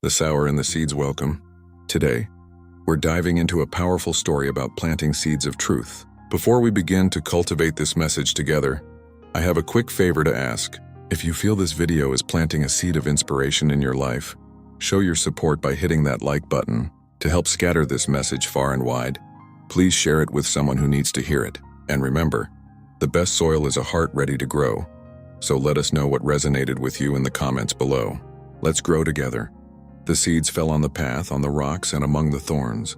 The sower and the seeds welcome. Today, we're diving into a powerful story about planting seeds of truth. Before we begin to cultivate this message together, I have a quick favor to ask. If you feel this video is planting a seed of inspiration in your life, show your support by hitting that like button to help scatter this message far and wide. Please share it with someone who needs to hear it. And remember, the best soil is a heart ready to grow. So let us know what resonated with you in the comments below. Let's grow together. The seeds fell on the path, on the rocks, and among the thorns.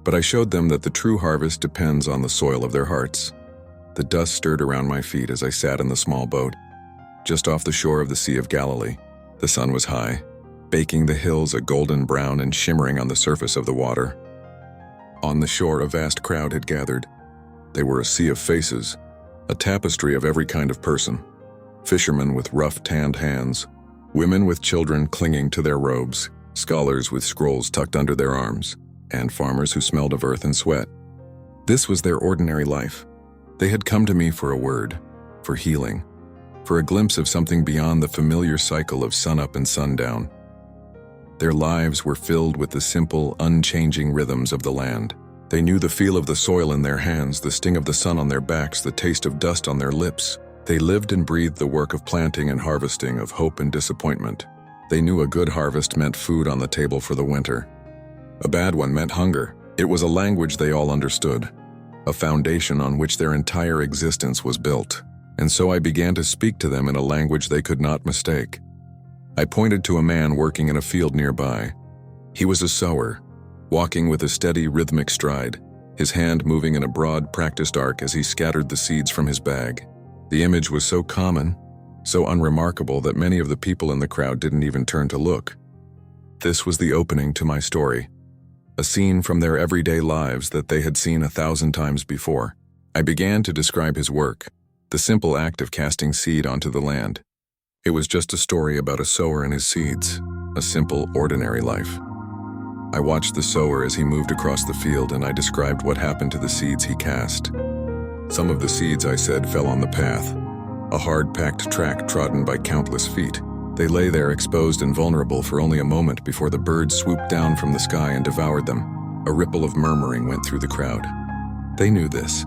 But I showed them that the true harvest depends on the soil of their hearts. The dust stirred around my feet as I sat in the small boat, just off the shore of the Sea of Galilee. The sun was high, baking the hills a golden brown and shimmering on the surface of the water. On the shore, a vast crowd had gathered. They were a sea of faces, a tapestry of every kind of person. Fishermen with rough, tanned hands, women with children clinging to their robes, scholars with scrolls tucked under their arms, and farmers who smelled of earth and sweat. This was their ordinary life. They had come to me for a word, for healing, for a glimpse of something beyond the familiar cycle of sunup and sundown. Their lives were filled with the simple, unchanging rhythms of the land. They knew the feel of the soil in their hands, the sting of the sun on their backs, the taste of dust on their lips. They lived and breathed the work of planting and harvesting, of hope and disappointment. They knew a good harvest meant food on the table for the winter. A bad one meant hunger. It was a language they all understood, a foundation on which their entire existence was built. And so I began to speak to them in a language they could not mistake. I pointed to a man working in a field nearby. He was a sower, walking with a steady, rhythmic stride, his hand moving in a broad, practiced arc as he scattered the seeds from his bag. The image was so common, so unremarkable that many of the people in the crowd didn't even turn to look. This was the opening to my story, a scene from their everyday lives that they had seen 1,000 times before. I began to describe his work, the simple act of casting seed onto the land. It was just a story about a sower and his seeds, a simple, ordinary life. I watched the sower as he moved across the field, and I described what happened to the seeds he cast. Some of the seeds, I said, fell on the path, a hard-packed track trodden by countless feet. They lay there exposed and vulnerable for only a moment before the birds swooped down from the sky and devoured them. A ripple of murmuring went through the crowd. They knew this.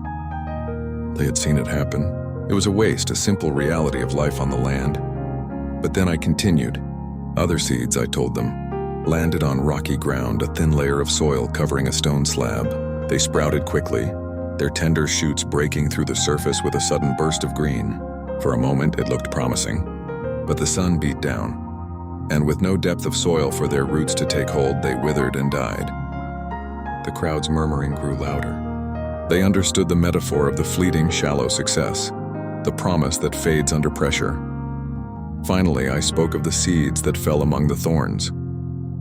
They had seen it happen. It was a waste, a simple reality of life on the land. But then I continued. Other seeds, I told them, landed on rocky ground, a thin layer of soil covering a stone slab. They sprouted quickly, their tender shoots breaking through the surface with a sudden burst of green. For a moment, it looked promising, but the sun beat down, and with no depth of soil for their roots to take hold, they withered and died. The crowd's murmuring grew louder. They understood the metaphor of the fleeting, shallow success, the promise that fades under pressure. Finally, I spoke of the seeds that fell among the thorns.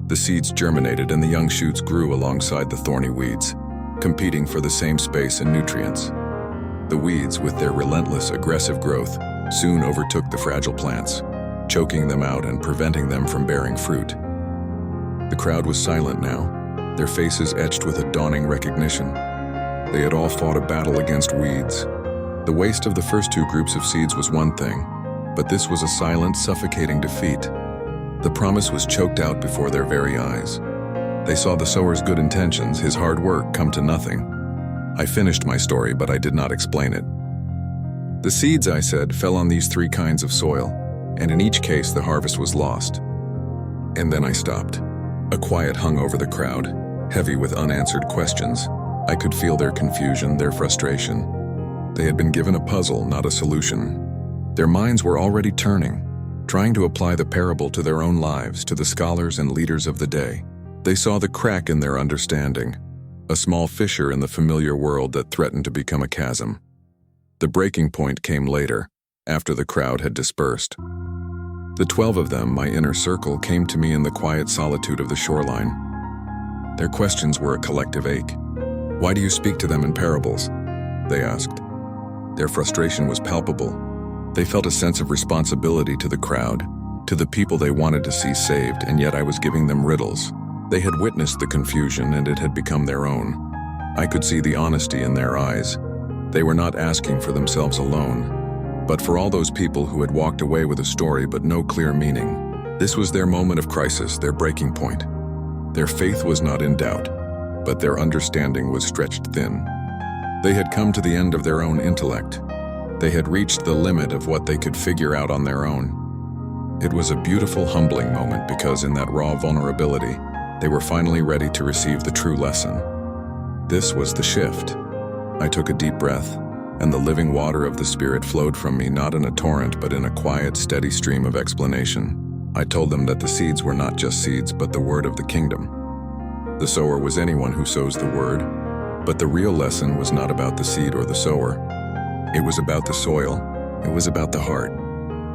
The seeds germinated and the young shoots grew alongside the thorny weeds, competing for the same space and nutrients. The weeds, with their relentless, aggressive growth, soon overtook the fragile plants, choking them out and preventing them from bearing fruit. The crowd was silent now, their faces etched with a dawning recognition. They had all fought a battle against weeds. The waste of the first two groups of seeds was one thing, but this was a silent, suffocating defeat. The promise was choked out before their very eyes. They saw the sower's good intentions, his hard work, come to nothing. I finished my story, but I did not explain it. The seeds, I said, fell on these 3 kinds of soil, and in each case the harvest was lost. And then I stopped. A quiet hung over the crowd, heavy with unanswered questions. I could feel their confusion, their frustration. They had been given a puzzle, not a solution. Their minds were already turning, trying to apply the parable to their own lives, to the scholars and leaders of the day. They saw the crack in their understanding, a small fissure in the familiar world that threatened to become a chasm. The breaking point came later, after the crowd had dispersed. The 12 of them, my inner circle, came to me in the quiet solitude of the shoreline. Their questions were a collective ache. "Why do you speak to them in parables?" they asked. Their frustration was palpable. They felt a sense of responsibility to the crowd, to the people they wanted to see saved, and yet I was giving them riddles. They had witnessed the confusion, and it had become their own. I could see the honesty in their eyes. They were not asking for themselves alone, but for all those people who had walked away with a story but no clear meaning. This was their moment of crisis, their breaking point. Their faith was not in doubt, but their understanding was stretched thin. They had come to the end of their own intellect. They had reached the limit of what they could figure out on their own. It was a beautiful, humbling moment because in that raw vulnerability, they were finally ready to receive the true lesson. This was the shift. I took a deep breath, and the living water of the Spirit flowed from me, not in a torrent, but in a quiet, steady stream of explanation. I told them that the seeds were not just seeds, but the word of the kingdom. The sower was anyone who sows the word, but the real lesson was not about the seed or the sower. It was about the soil. It was about the heart.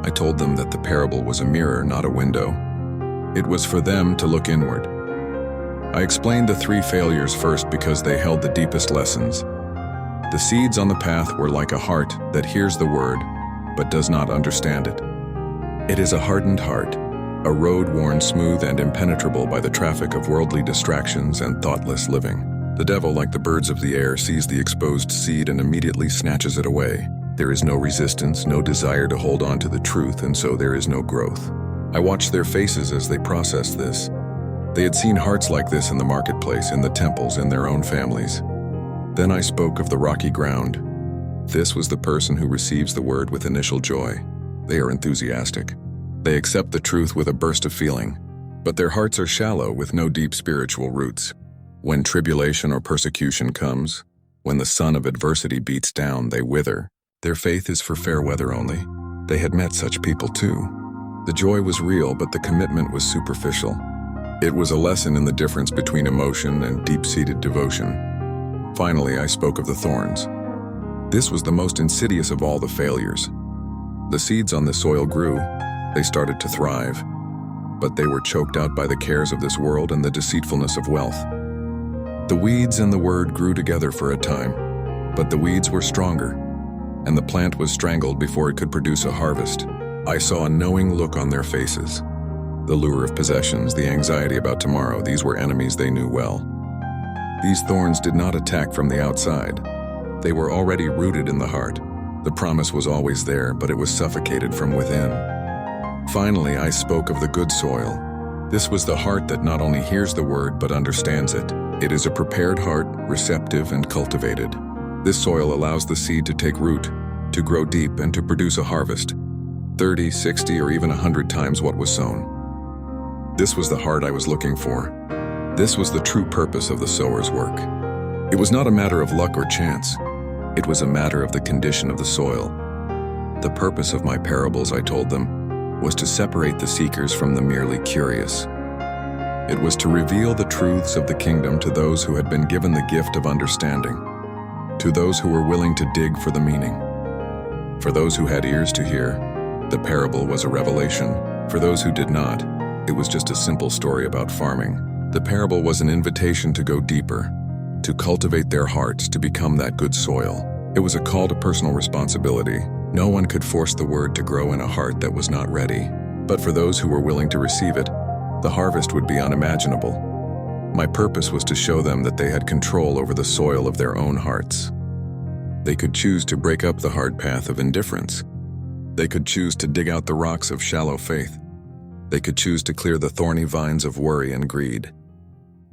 I told them that the parable was a mirror, not a window. It was for them to look inward. I explained the 3 failures first because they held the deepest lessons. The seeds on the path were like a heart that hears the word, but does not understand it. It is a hardened heart, a road worn smooth and impenetrable by the traffic of worldly distractions and thoughtless living. The devil, like the birds of the air, sees the exposed seed and immediately snatches it away. There is no resistance, no desire to hold on to the truth, and so there is no growth. I watched their faces as they processed this. They had seen hearts like this in the marketplace, in the temples, in their own families. Then I spoke of the rocky ground. This was the person who receives the word with initial joy. They are enthusiastic. They accept the truth with a burst of feeling, but their hearts are shallow with no deep spiritual roots. When tribulation or persecution comes, when the sun of adversity beats down, they wither. Their faith is for fair weather only. They had met such people too. The joy was real, but the commitment was superficial. It was a lesson in the difference between emotion and deep-seated devotion. Finally, I spoke of the thorns. This was the most insidious of all the failures. The seeds on the soil grew. They started to thrive, but they were choked out by the cares of this world and the deceitfulness of wealth. The weeds and the word grew together for a time, but the weeds were stronger, and the plant was strangled before it could produce a harvest. I saw a knowing look on their faces. The lure of possessions, the anxiety about tomorrow, these were enemies they knew well. These thorns did not attack from the outside. They were already rooted in the heart. The promise was always there, but it was suffocated from within. Finally, I spoke of the good soil. This was the heart that not only hears the word, but understands it. It is a prepared heart, receptive and cultivated. This soil allows the seed to take root, to grow deep, and to produce a harvest, 30, 60, or even 100 times what was sown. This was the heart I was looking for. This was the true purpose of the sower's work. It was not a matter of luck or chance. It was a matter of the condition of the soil. The purpose of my parables, I told them, was to separate the seekers from the merely curious. It was to reveal the truths of the kingdom to those who had been given the gift of understanding, to those who were willing to dig for the meaning. For those who had ears to hear, the parable was a revelation. For those who did not, it was just a simple story about farming. The parable was an invitation to go deeper, to cultivate their hearts, to become that good soil. It was a call to personal responsibility. No one could force the word to grow in a heart that was not ready. But for those who were willing to receive it, the harvest would be unimaginable. My purpose was to show them that they had control over the soil of their own hearts. They could choose to break up the hard path of indifference. They could choose to dig out the rocks of shallow faith. They could choose to clear the thorny vines of worry and greed.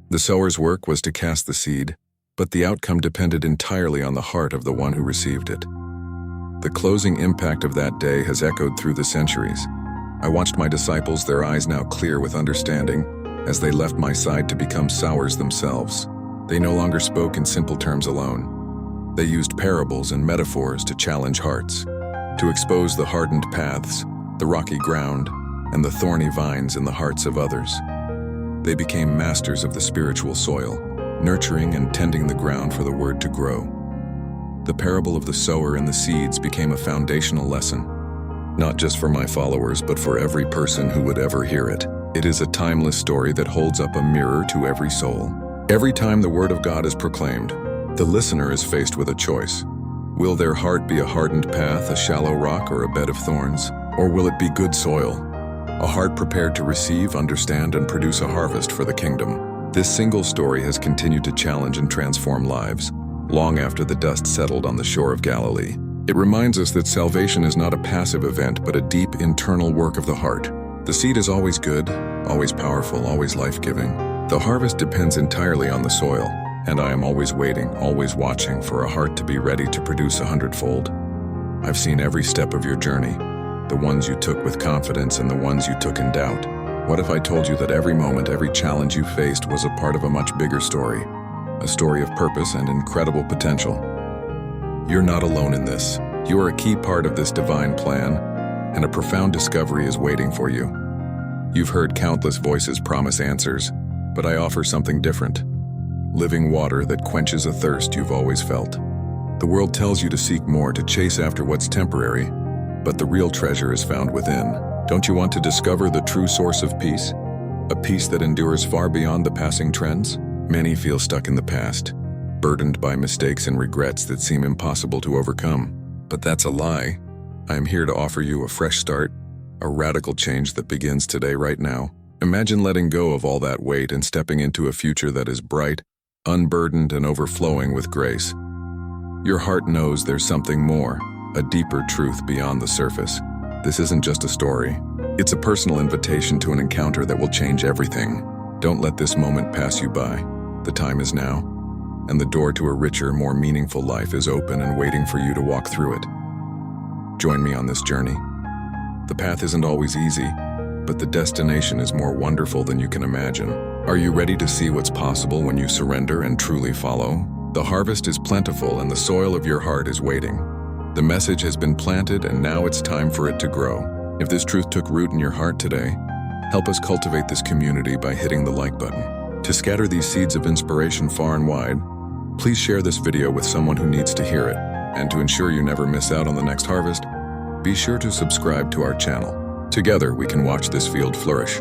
The sower's work was to cast the seed, but the outcome depended entirely on the heart of the one who received it. The closing impact of that day has echoed through the centuries. I watched my disciples, their eyes now clear with understanding, as they left my side to become sowers themselves. They no longer spoke in simple terms alone. They used parables and metaphors to challenge hearts, to expose the hardened paths, the rocky ground, and the thorny vines in the hearts of others. They became masters of the spiritual soil, nurturing and tending the ground for the word to grow. The parable of the sower and the seeds became a foundational lesson, not just for my followers, but for every person who would ever hear it. It is a timeless story that holds up a mirror to every soul. Every time the word of God is proclaimed, the listener is faced with a choice. Will their heart be a hardened path, a shallow rock, or a bed of thorns? Or will it be good soil, a heart prepared to receive, understand, and produce a harvest for the kingdom? This single story has continued to challenge and transform lives, long after the dust settled on the shore of Galilee. It reminds us that salvation is not a passive event, but a deep internal work of the heart. The seed is always good, always powerful, always life-giving. The harvest depends entirely on the soil, and I am always waiting, always watching for a heart to be ready to produce 100-fold. I've seen every step of your journey, the ones you took with confidence and the ones you took in doubt. What if I told you that every moment, every challenge you faced was a part of a much bigger story, a story of purpose and incredible potential? You're not alone in this. You are a key part of this divine plan, and a profound discovery is waiting for you. You've heard countless voices promise answers, but I offer something different. Living water that quenches a thirst you've always felt. The world tells you to seek more, to chase after what's temporary, but the real treasure is found within. Don't you want to discover the true source of peace? A peace that endures far beyond the passing trends? Many feel stuck in the past, burdened by mistakes and regrets that seem impossible to overcome. But that's a lie. I am here to offer you a fresh start, a radical change that begins today, right now. Imagine letting go of all that weight and stepping into a future that is bright, unburdened, and overflowing with grace. Your heart knows there's something more, a deeper truth beyond the surface. This isn't just a story. It's a personal invitation to an encounter that will change everything. Don't let this moment pass you by. The time is now, and the door to a richer, more meaningful life is open and waiting for you to walk through it. Join me on this journey. The path isn't always easy, but the destination is more wonderful than you can imagine. Are you ready to see what's possible when you surrender and truly follow? The harvest is plentiful and the soil of your heart is waiting. The message has been planted and now it's time for it to grow. If this truth took root in your heart today, help us cultivate this community by hitting the like button. To scatter these seeds of inspiration far and wide, please share this video with someone who needs to hear it. And to ensure you never miss out on the next harvest, be sure to subscribe to our channel. Together we can watch this field flourish.